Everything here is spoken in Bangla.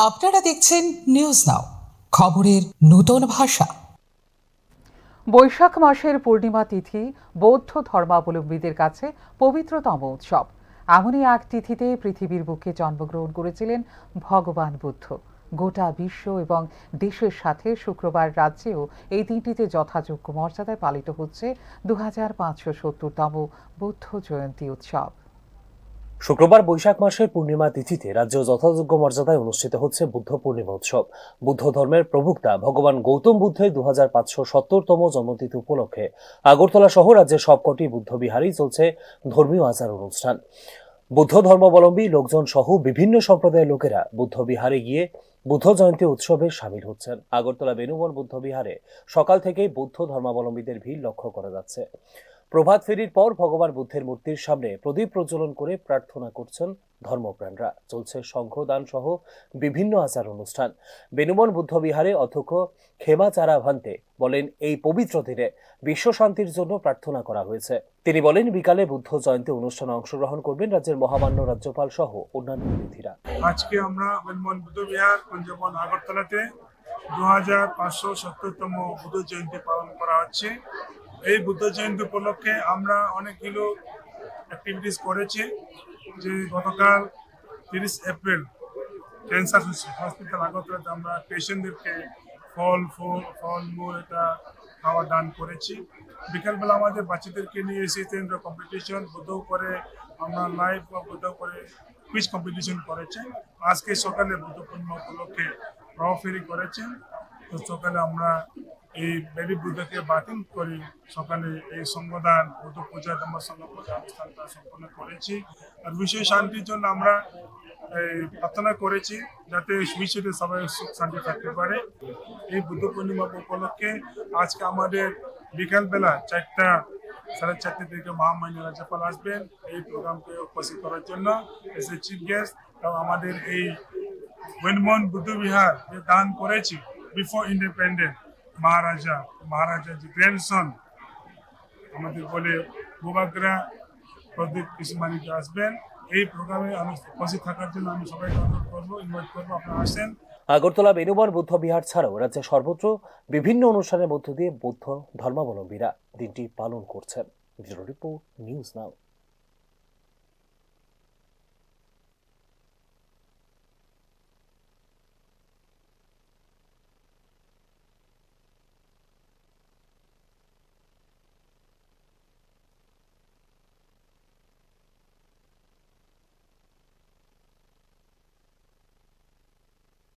আপনারা দেখছেন নিউজ নাও, খবরের নতুন ভাষা। বৈশাখ মাসের পূর্ণিমা তিথি বৌদ্ধ ধর্মাবলম্বীদের কাছে পবিত্রতম উৎসব। এমনই এক তিথিতে পৃথিবীর বুকে জন্মগ্রহণ করেছিলেন ভগবান বুদ্ধ। গোটা বিশ্ব এবং দেশের সাথে শুক্রবার রাজ্যেও এই দিনটিতে যথাযোগ্য মর্যাদায় পালিত হচ্ছে 2570তম বুদ্ধ জয়ন্তী উৎসব। শুক্রবার বৈশাখ মাসের পূর্ণিমা তিথিতে রাজ্য যথাযোগ্য মর্যাদায় অনুষ্ঠিত হচ্ছে বুদ্ধ পূর্ণিমা উৎসব। বুদ্ধ ধর্মের প্রবক্তা ভগবান গৌতম বুদ্ধের 2570তম জন্মতিথি উপলক্ষে আগরতলা সহ রাজ্যের সবকটি বুদ্ধ বিহারেই চলছে ধর্মীয় আচার অনুষ্ঠান। বুদ্ধ ধর্মাবলম্বী লোকজন সহ বিভিন্ন সম্প্রদায়ের লোকেরা বুদ্ধ বিহারে গিয়ে বুদ্ধ জয়ন্তী উৎসবে সামিল হচ্ছেন। আগরতলা বেনুবন বুদ্ধ বিহারে সকাল থেকেই বৌদ্ধ ধর্মাবলম্বীদের ভিড় লক্ষ্য করা যাচ্ছে। প্রভাত ফেরির পর ভগবান বুদ্ধের মূর্তির সামনে প্রদীপ প্রজ্বলন করে প্রার্থনা করছেন ধর্মপ্রাণরা। চলছে সংঘদান সহ বিভিন্ন আচার অনুষ্ঠান। বেনুবন বুদ্ধ বিহারে অধ্যক্ষ খেমাচারা ভান্তে বলেন, এই পবিত্র দিনে বিশ্ব শান্তির জন্য প্রার্থনা করা হয়েছে। তিনি বলেন, বিকালে বুদ্ধ জয়ন্তী অনুষ্ঠানে অংশগ্রহণ করবেন রাজ্যের মহামান্য রাজ্যপাল সহ অন্যান্য অতিথিরা। আজকে আমরা বেনুবন বুদ্ধ বিহার পঞ্চবন আগরতলাতে 2570তম বুদ্ধ জয়ন্তী পালন করা হচ্ছে। এই বুদ্ধ জয়ন্তী উপলক্ষে আমরা অনেকগুলো অ্যাক্টিভিটিস করেছি। যে গতকাল 30 এপ্রিল ক্যান্সার হসপিটাল আগরতলাতে আমরা পেশেন্টদেরকে ফলমূল এটা খাওয়া দান করেছি। বিকালবেলা আমাদের বাচ্চাদেরকে নিয়ে এসেছেন কম্পিটিশন বুদ্ধ করে, আমরা লাইভ বুদ্ধ করে কুইজ কম্পিটিশন করেছেন। আজকে সকালে বুদ্ধ পূর্ণিমা উপলক্ষে প্রভাত ফেরি করেছেন। তো সকালে আমরা এই বেবি বুদ্ধকে বাতিল করে সকালে এই সংবিধান বুদ্ধ পূজা ধর্ম সংঘ পূজা অনুষ্ঠানটা সম্পন্ন করেছি। আর বিশ্ব শান্তির জন্য আমরা প্রার্থনা করেছি যাতে বিশ্বে সবাই সুখ শান্তি থাকতে পারে। এই বুদ্ধ পূর্ণিমা উপলক্ষে আজকে আমাদের বিকালবেলা 4:30 থেকে মহামান্য রাজ্যপাল আসবেন এই প্রোগ্রামকে উপস্থিত করার জন্য এস এ চিফ গেস্ট। এবং আমাদের এই বেনুবন বুদ্ধ বিহার যে দান করেছি বিফোর ইন্ডিপেন্ডেন্ট মহারাজা যে গ্র্যান্ডসন আমাদের বলে বোবাগ্রা প্রদীপ কৃষ্ণমানিকে আসবেন। এই প্রোগ্রামে আমি উপস্থিত থাকার জন্য আমি সবাইকে অনুরোধ করবো, ইনভাইট করবো, আপনারা আসেন। আগরতলা বেনুবন বুদ্ধ বিহার ছাড়াও রাজ্যের সর্বত্র বিভিন্ন অনুষ্ঠানের মধ্য দিয়ে বৌদ্ধ ধর্মাবলম্বীরা দিনটি পালন করছেন। Bureau report, news now.